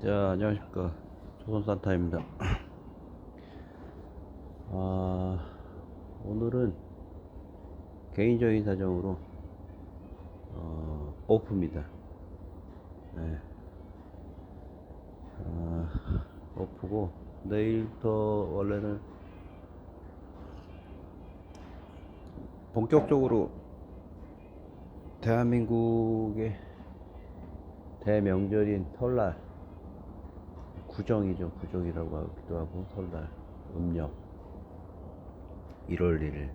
자, 안녕하십니까. 조선산타입니다. 아, 오늘은 개인적인 사정으로, 오프입니다. 네, 오프고, 내일부터 원래는 본격적으로 대한민국의 대명절인 설날, 구정이죠. 구정이라고 하기도 하고, 설날, 음력, 1월 1일.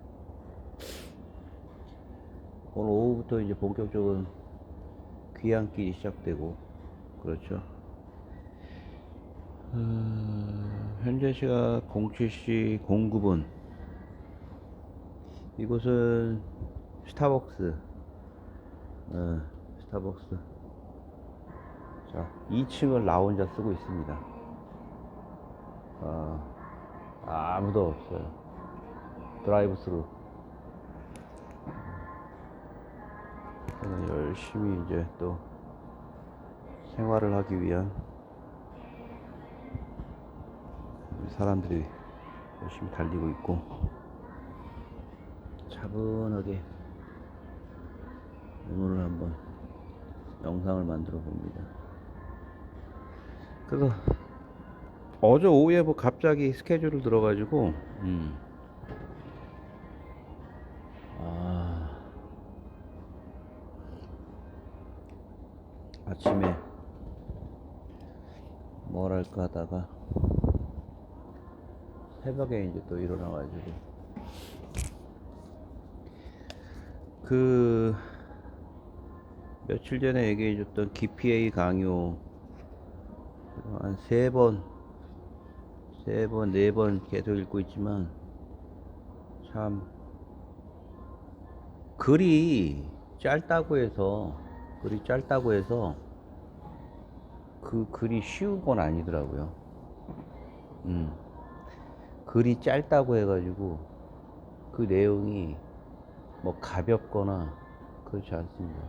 오늘 오후부터 이제 본격적인 귀향길이 시작되고, 그렇죠. 현재 시각 07시 09분. 이곳은 스타벅스. 스타벅스. 자, 2층을 나 혼자 쓰고 있습니다. 아무도 없어요. 드라이브 스루. 저는 열심히 이제 또 생활을 하기 위한 사람들이 열심히 달리고 있고, 차분하게 오늘 한번 영상을 만들어 봅니다. 그래서 어제 오후에 뭐 갑자기 스케줄을 들어가지고, 아, 아침에 뭘 할까 하다가 새벽에 이제 또 일어나가지고, 그 며칠 전에 얘기해줬던 GPA 강요 한 네 번 계속 읽고 있지만, 참 글이 짧다고 해서 그 글이 쉬운 건 아니더라고요. 음, 글이 짧다고 해가지고 그 내용이 뭐 가볍거나 그렇지 않습니다.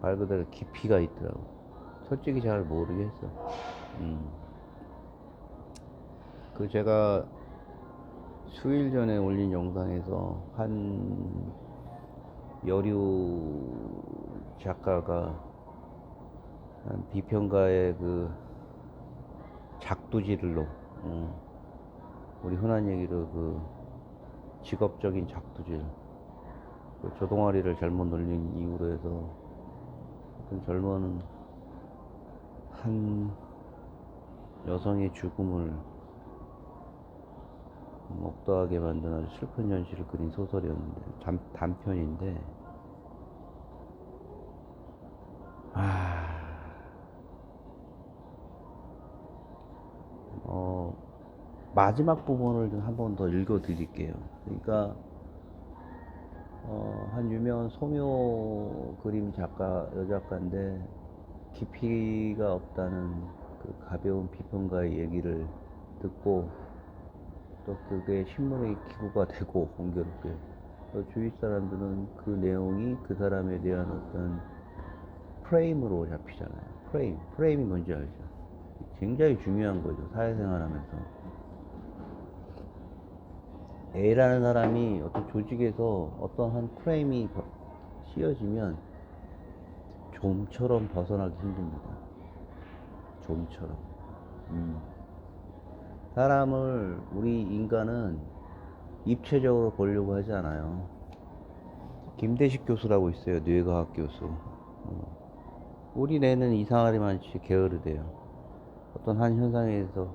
말 그대로 깊이가 있더라고. 솔직히 잘 모르겠어. 음. 그 제가 수일 전에 올린 영상에서 한 여류 작가가 한 비평가의 그 작두질로, 우리 흔한 얘기로 그 직업적인 작두질, 그 조동아리를 잘못 놀린 이유로 해서 어떤 젊은 한 여성의 죽음을 먹다하게 만든 아주 슬픈 현실을 그린 소설이었는데, 단편인데, 어, 마지막 부분을 좀 한 번 더 읽어 드릴게요. 그러니까, 한 유명한 소묘 그림 작가, 여작가인데, 깊이가 없다는 그 가벼운 비평가의 얘기를 듣고, 또 그게 신문에 기고가 되고, 공교롭게. 또 주위 사람들은 그 내용이 그 사람에 대한 어떤 프레임으로 잡히잖아요. 프레임이 뭔지 알죠? 굉장히 중요한 거죠. 사회생활 하면서. A라는 사람이 어떤 조직에서 어떤 한 프레임이 씌워지면 좀처럼 벗어나기 힘듭니다. 좀처럼. 사람을, 우리 인간은 입체적으로 보려고 하지 않아요. 김대식 교수라고 있어요. 뇌과학 교수. 우리 뇌는 이상하리만치 게으르대요. 어떤 한 현상에 대해서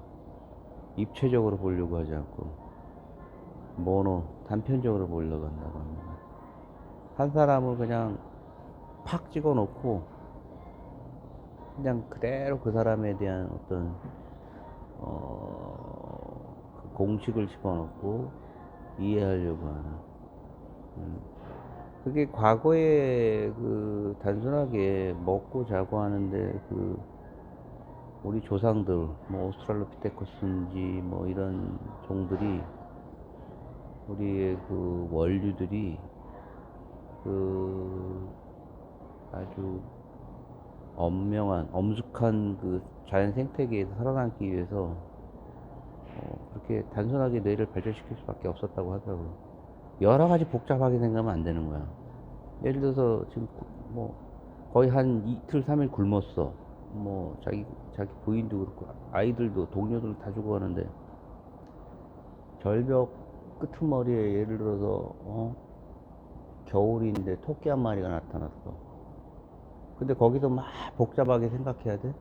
입체적으로 보려고 하지 않고 단편적으로 보려고 한다고 합니다. 한 사람을 그냥 팍 찍어 놓고 그냥 그대로 그 사람에 대한 어떤 그 공식을 집어넣고 이해하려고 하는, 그게 과거에 그 단순하게 먹고 자고 하는데, 그 우리 조상들 뭐 오스트랄로피테쿠스인지 뭐 이런 종들이, 우리의 그 원류들이 그 아주 엄명한, 엄숙한 그 자연 생태계에서 살아남기 위해서 그렇게 단순하게 뇌를 발전시킬 수밖에 없었다고 하더라고요. 여러 가지 복잡하게 생각하면 안 되는 거야. 예를 들어서 지금 뭐 거의 한 이틀, 3일 굶었어. 뭐 자기 부인도 그렇고 아이들도 동료들 다 죽어가는데 절벽 끄트머리에 예를 들어서 겨울인데 토끼 한 마리가 나타났어. 근데 거기서 막 복잡하게 생각해야 돼?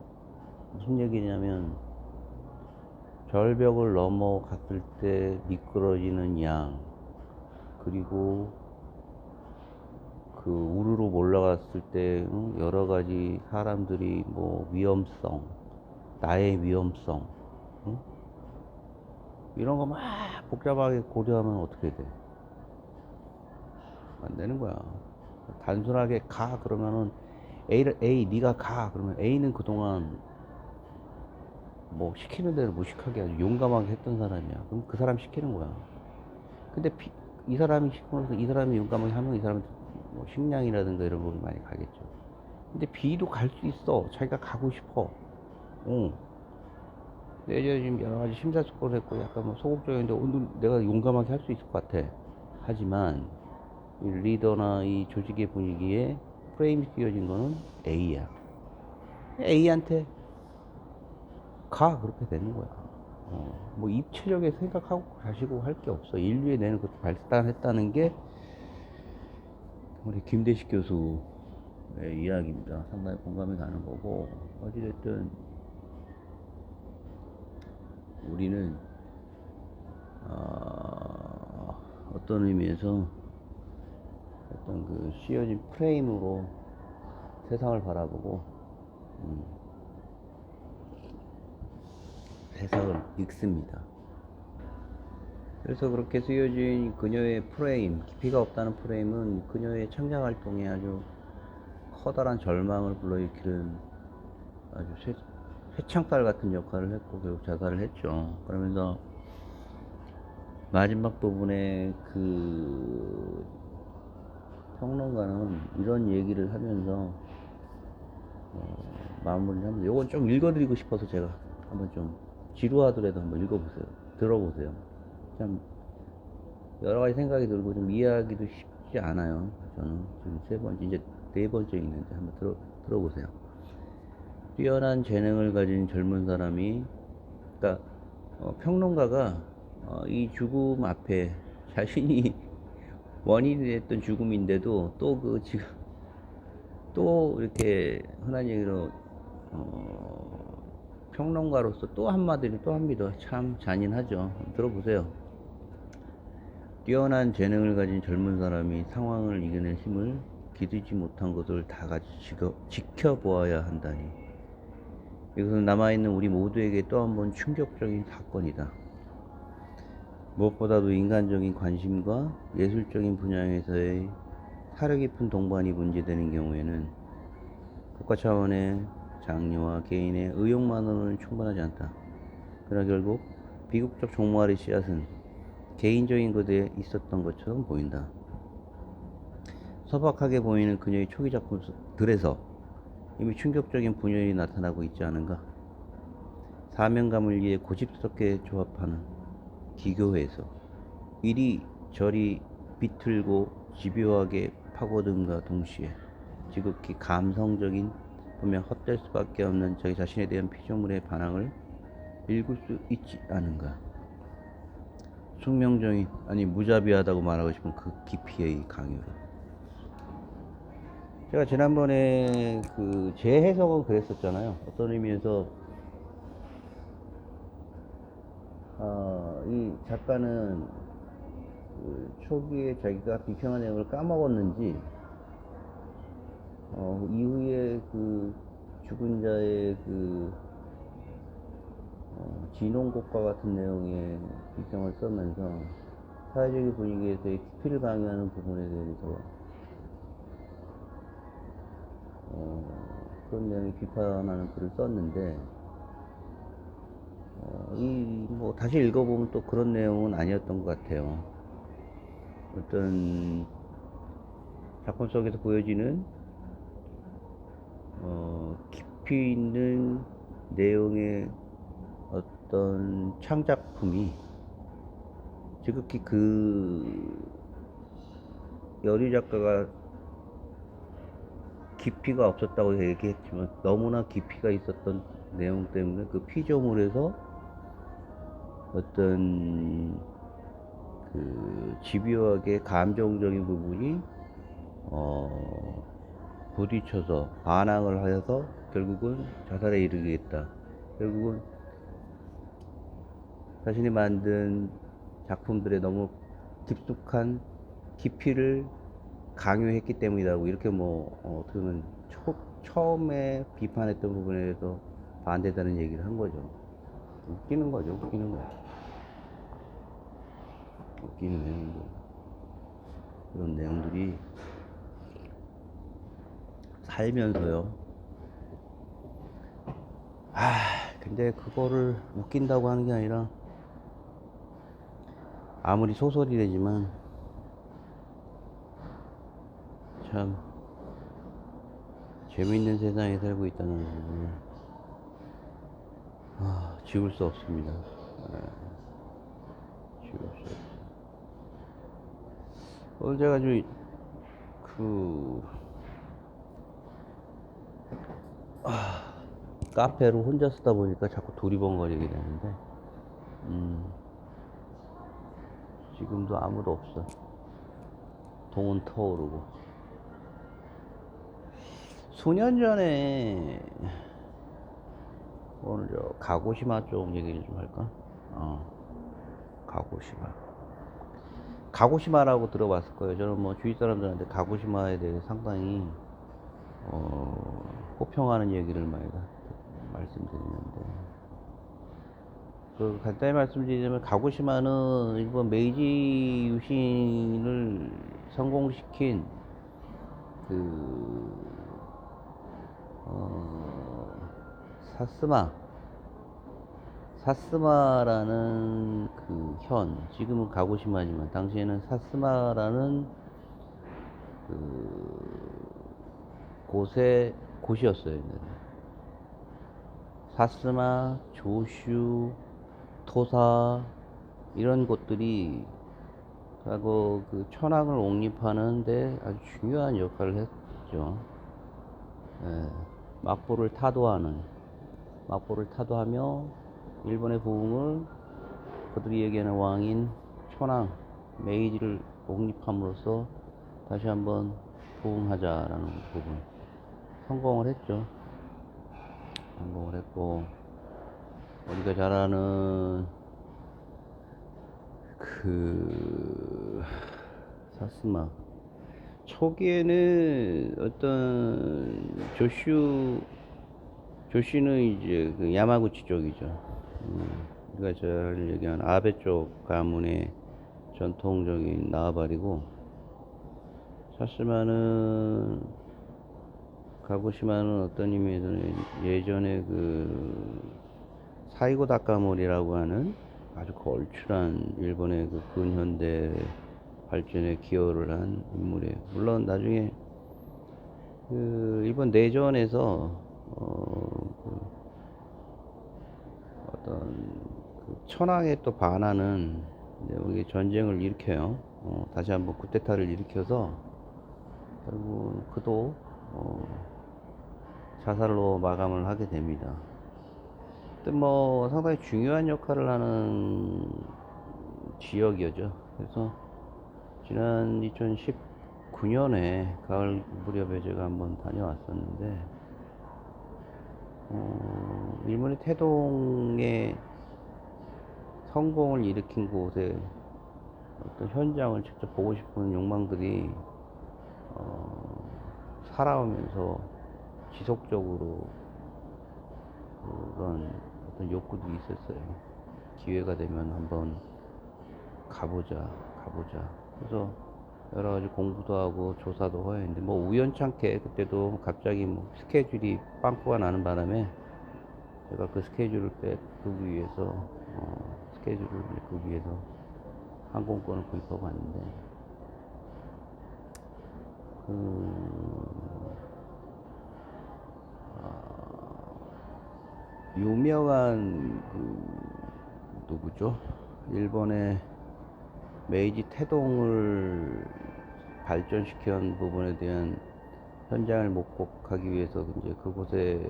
무슨 얘기냐면 절벽을 넘어갔을 때 미끄러지는 양, 그리고 그 우르르 올라갔을 때 여러 가지 사람들이 뭐 위험성, 나의 위험성, 응? 이런 거 막 복잡하게 고려하면 어떻게 돼? 안 되는 거야. 단순하게 가 그러면은 A 네가 가 그러면 A는 그동안 뭐 시키는 대로 무식하게 아주 용감하게 했던 사람이야. 그럼 그 사람 시키는 거야. 근데 이 사람이 시키면서 이 사람이 용감하게 하면 이 사람은 뭐 식량이라든가 이런 부분이 많이 가겠죠. 근데 B도 갈 수 있어. 자기가 가고 싶어. 응. 내가 지금 여러 가지 심사숙고를 했고 약간 뭐 소극적인데 오늘 내가 용감하게 할 수 있을 것 같아. 하지만 이 리더나 이 조직의 분위기에 프레임이 씌워진 거는 A야. A한테 가 그렇게 되는 거야. 뭐 입체적에 생각하고 가시고 할 게 없어. 인류의 뇌는 그렇게 발달했다는 게 우리 김대식 교수의 이야기입니다. 상당히 공감이 가는 거고 어찌됐든 우리는 어떤 의미에서 어떤 그 씌워진 프레임으로 세상을 바라보고 세상을 읽습니다. 그래서 그렇게 쓰여진 그녀의 프레임, 깊이가 없다는 프레임은 그녀의 창작 활동에 아주 커다란 절망을 불러일으키는 아주 쇠창살 같은 역할을 했고 결국 자살을 했죠. 그러면서 마지막 부분에 그 평론가는 이런 얘기를 하면서 마무리를 합니다. 요건 좀 읽어드리고 싶어서 제가 한번 좀 지루하더라도 한번 읽어보세요. 들어보세요. 참 여러 가지 생각이 들고 좀 이해하기도 쉽지 않아요. 저는 지금 세 번째, 이제 네 번째 있는데 한번 들어보세요. 뛰어난 재능을 가진 젊은 사람이, 그러니까 평론가가 이 죽음 앞에 자신이 원인이 됐던 죽음인데도 또 그 지금 또 이렇게 흔한 얘기로 평론가로서 또 한마디를 또 합니다. 참 잔인하죠. 들어보세요. 뛰어난 재능을 가진 젊은 사람이 상황을 이겨낼 힘을 기르지 못한 것을 다 같이 지켜보아야 한다니. 이것은 남아있는 우리 모두에게 또 한 번 충격적인 사건이다. 무엇보다도 인간적인 관심과 예술적인 분야에서의 사려 깊은 동반이 문제되는 경우에는 국가 차원의 장려와 개인의 의욕만으로는 충분하지 않다. 그러나 결국 비극적 종말의 씨앗은 개인적인 것에 있었던 것처럼 보인다. 소박하게 보이는 그녀의 초기 작품들에서 이미 충격적인 분열이 나타나고 있지 않은가? 사명감을 위해 고집스럽게 조합하는 기교회에서 이리저리 비틀고 집요하게 파고듦과 동시에 지극히 감성적인, 분명 헛될 수밖에 없는 자기 자신에 대한 피조물의 반항을 읽을 수 있지 않은가? 숙명적인, 아니 무자비하다고 말하고 싶은 그 깊이의 강요를. 제가 지난번에 그 제 해석은 그랬었잖아요. 어떤 의미에서 이 작가는 그 초기에 자기가 비평한 내용을 까먹었는지 이후에 그 죽은 자의 그 진홍곡과 같은 내용의 비평을 쓰면서 사회적인 분위기에서의 깊이를 강요하는 부분에 대해서 그런 내용을 비판하는 글을 썼는데 이 뭐 다시 읽어보면 또 그런 내용은 아니었던 것 같아요. 어떤 작품 속에서 보여지는 깊이 있는 내용의 어떤 창작품이 지극히 여류 작가가 깊이가 없었다고 얘기했지만 너무나 깊이가 있었던 내용 때문에 그 피조물에서 어떤 집요하게 감정적인 부분이 부딪혀서 반항을 하여서 결국은 자살에 이르게 했다. 결국은 자신이 만든 작품들에 너무 깊숙한 깊이를 강요했기 때문이라고 이렇게 어떻게 보면 처음에 비판했던 부분에 대해서 반대되는 얘기를 한 거죠. 웃기는 거죠. 웃기는 거죠. 웃기는 내용들. 그런 내용들이 살면서요. 근데 그거를 웃긴다고 하는 게 아니라 아무리 소설이라지만 참 재밌는 세상에 살고 있다는 부분을 지울 수 없습니다. 지울 수 없어요. 오늘 제가 카페로 혼자 쓰다 보니까 자꾸 두리번거리게 되는데, 지금도 아무도 없어. 동은 터오르고. 수년 전에, 오늘 가고시마 쪽 얘기를 좀 할까? 가고시마. 가고시마라고 들어봤을 거예요. 저는 주위 사람들한테 가고시마에 대해 상당히, 호평하는 얘기를 많이 말씀드리는데, 간단히 말씀드리자면, 가고시마는 일본 메이지 유신을 성공시킨, 사스마라는 지금은 가고시마지만, 당시에는 사스마라는 곳이었어요. 사스마, 조슈, 토사, 이런 곳들이 과거 천황을 옹립하는데 아주 중요한 역할을 했죠. 막부를 타도하며 일본의 부흥을 그들이 얘기하는 왕인 천황 메이지를 옹립함으로써 다시 한번 부흥하자라는 부분 성공을 했죠. 성공을 했고, 우리가 잘 아는 사스마 초기에는 어떤 조슈는 이제 야마구치 쪽이죠. 우리가 잘 얘기하는 아베 쪽 가문의 전통적인 나와바리고, 가고시마는 어떤 의미에서는 예전에 사이고 다카모리라고 하는 아주 걸출한 일본의 근현대 발전에 기여를 한 인물이에요. 물론 나중에 일본 내전에서 어떤 천황에 또 반하는 여기 전쟁을 일으켜요. 다시 한번 쿠데타를 일으켜서 결국 그도 자살로 마감을 하게 됩니다. 근데 상당히 중요한 역할을 하는 지역이었죠. 그래서 지난 2019년에 가을 무렵에 제가 한번 다녀왔었는데, 일본의 태동의 성공을 일으킨 곳에 어떤 현장을 직접 보고 싶은 욕망들이 살아오면서 지속적으로 그런 어떤 욕구들이 있었어요. 기회가 되면 한번 가보자. 그래서 여러 가지 공부도 하고 조사도 했는데, 우연찮게 그때도 갑자기 스케줄이 빵꾸가 나는 바람에 제가 그 스케줄을 끄기 위해서 항공권을 구입하고 왔는데, 유명한 누구죠? 일본의 메이지 태동을 발전시킨 부분에 대한 현장을 목격하기 위해서 이제 그곳에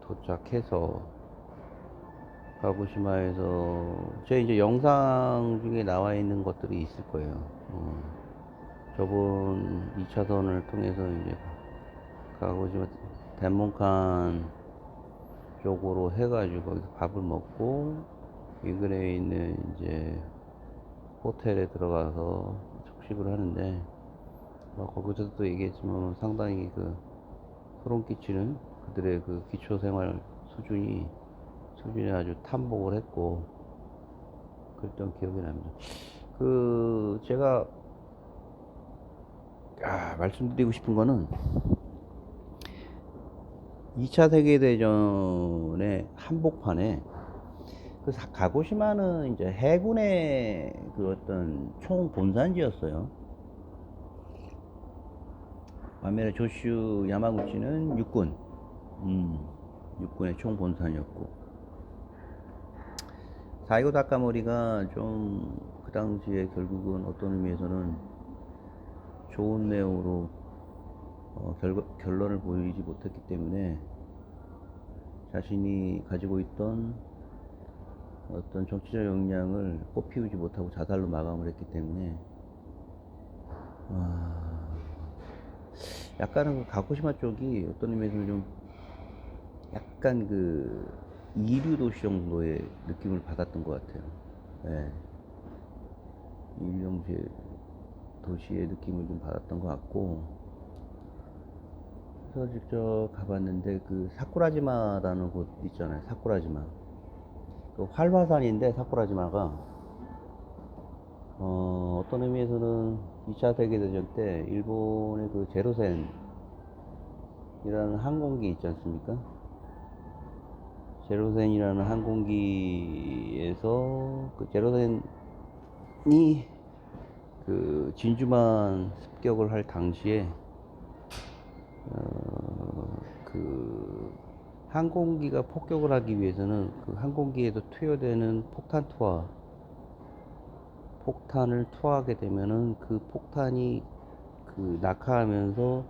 도착해서 가고시마에서 제 이제 영상 중에 나와 있는 것들이 있을 거예요. 저번 2차선을 통해서 이제 가고시마 덴몬칸 쪽으로 해가지고 거기서 밥을 먹고 인근에 있는 이제 호텔에 들어가서 숙식을 하는데 거기서도 얘기했지만 상당히 그 소름 끼치는 그들의 그 기초 생활 수준이 아주 탐복을 했고 그랬던 기억이 납니다. 제가 말씀드리고 싶은 거는 2차 세계대전의 한복판에 가고시마는 이제 해군의 그 어떤 총 본산지였어요. 반면에 조슈 야마구치는 육군의 총 본산이었고, 사이고 다카모리가 좀 그 당시에 결국은 어떤 의미에서는 좋은 내용으로 결론을 보이지 못했기 때문에 자신이 가지고 있던 어떤 정치적 역량을 꽃피우지 못하고 자살로 마감을 했기 때문에 약간은 가쿠시마 쪽이 어떤 의미에서는 좀 약간 이류 도시 정도의 느낌을 받았던 것 같아요. 네. 이류 도시의 느낌을 좀 받았던 것 같고, 그래서 직접 가봤는데 사쿠라지마라는 곳 있잖아요. 사쿠라지마. 활화산인데 사쿠라지마가 어떤 의미에서는 2차 세계대전 때 일본의 제로센이라는 항공기 있지 않습니까? 제로센이라는 항공기에서 제로센이 진주만 습격을 할 당시에 항공기가 폭격을 하기 위해서는 항공기에서 투여되는 폭탄을 투하하게 되면은 그 폭탄이 낙하하면서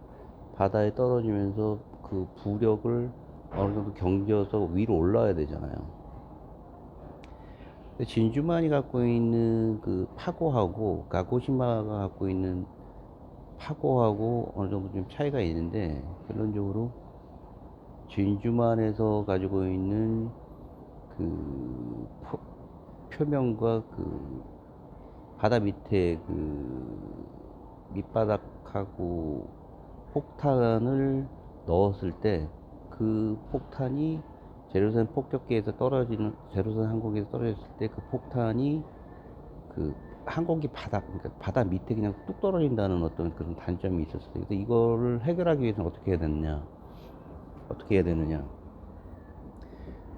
바다에 떨어지면서 그 부력을 어느 정도 견뎌서 위로 올라와야 되잖아요. 근데 진주만이 갖고 있는 파고하고 가고시마가 갖고 있는 파고하고 어느 정도 좀 차이가 있는데, 결론적으로 진주만에서 가지고 있는 표면과 바다 밑에 밑바닥하고 폭탄을 넣었을 때 폭탄이 제로센 폭격기에서 제로센 항공기에서 떨어졌을 때 폭탄이 항공기 그러니까 바다 밑에 그냥 뚝 떨어진다는 어떤 그런 단점이 있었어요. 그래서 이거를 해결하기 위해서는 어떻게 해야 되느냐.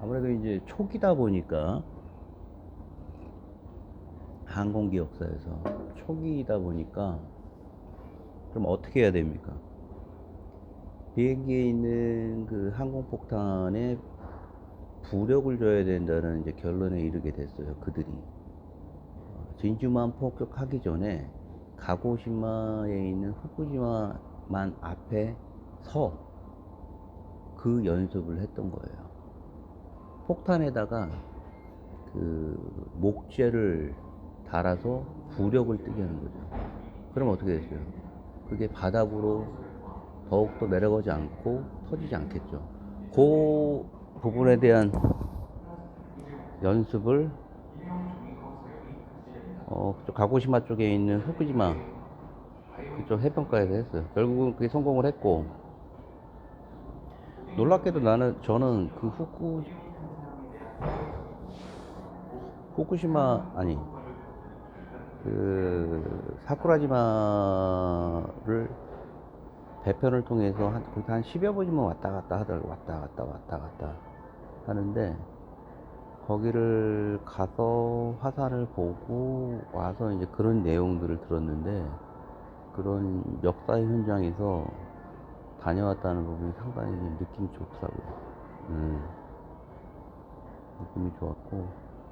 아무래도 이제 초기다 보니까, 항공기 역사에서 초기이다 보니까, 그럼 어떻게 해야 됩니까? 비행기에 있는 항공폭탄에 부력을 줘야 된다는 이제 결론에 이르게 됐어요. 그들이 진주만 폭격하기 전에 가고시마에 있는 후쿠시마만 앞에 연습을 했던 거예요. 폭탄에다가 목재를 달아서 부력을 뜨게 하는 거죠. 그럼 어떻게 됐어요? 그게 바닥으로 더욱더 내려가지 않고 터지지 않겠죠. 그 부분에 대한 연습을 가고시마 쪽에 있는 후쿠시마 그쪽 해변가에서 했어요. 결국은 그게 성공을 했고, 놀랍게도 저는 후쿠시마 아니 사쿠라지마를 배편을 통해서 한 10여 번이면 왔다 갔다 하더라고요. 왔다 갔다 하는데, 거기를 가서 화산을 보고 와서 이제 그런 내용들을 들었는데, 그런 역사의 현장에서 다녀왔다는 부분이 상당히 느낌이 좋더라고요. 느낌이 좋았고,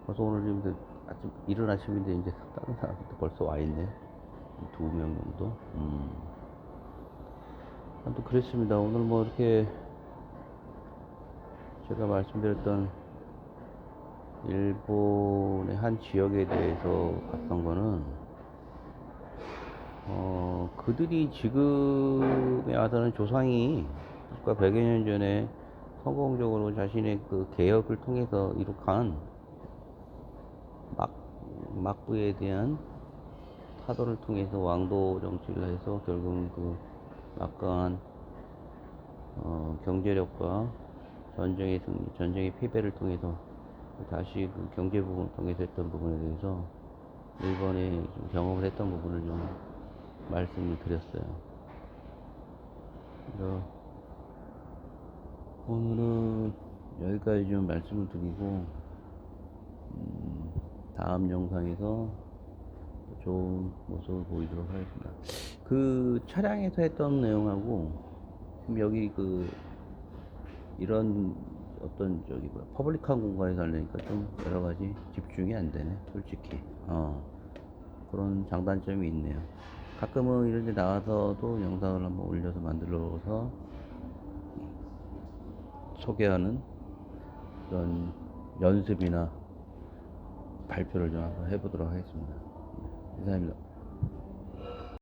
벌써 오늘 지금 아침, 이른 아침인데 이제 다른 사람도 벌써 와 있네. 2명 정도. 아무튼 그랬습니다. 오늘 뭐 이렇게 제가 말씀드렸던 일본의 한 지역에 대해서 봤던 거는, 그들이 지금에 와서는 조상이 불과 100여 년 전에 성공적으로 자신의 그 개혁을 통해서 이룩한 막부에 대한 타도를 통해서 왕도 정치를 해서 결국은 그 막강한 경제력과 전쟁의 승리, 전쟁의 패배를 통해서 다시 그 경제 부분을 통해서 했던 부분에 대해서 일본에 좀 경험을 했던 부분을 좀 말씀을 드렸어요. 그래서 오늘은 여기까지 좀 말씀을 드리고, 다음 영상에서 좋은 모습을 보이도록 하겠습니다. 그 차량에서 했던 내용하고 지금 여기 그 이런 어떤 저기 뭐야 퍼블릭한 공간에서 하려니까 좀 여러 가지 집중이 안 되네, 솔직히. 그런 장단점이 있네요. 가끔은 이런 데 나와서도 영상을 한번 올려서 만들어서 소개하는 그런 연습이나 발표를 좀 한번 해보도록 하겠습니다. 이상입니다.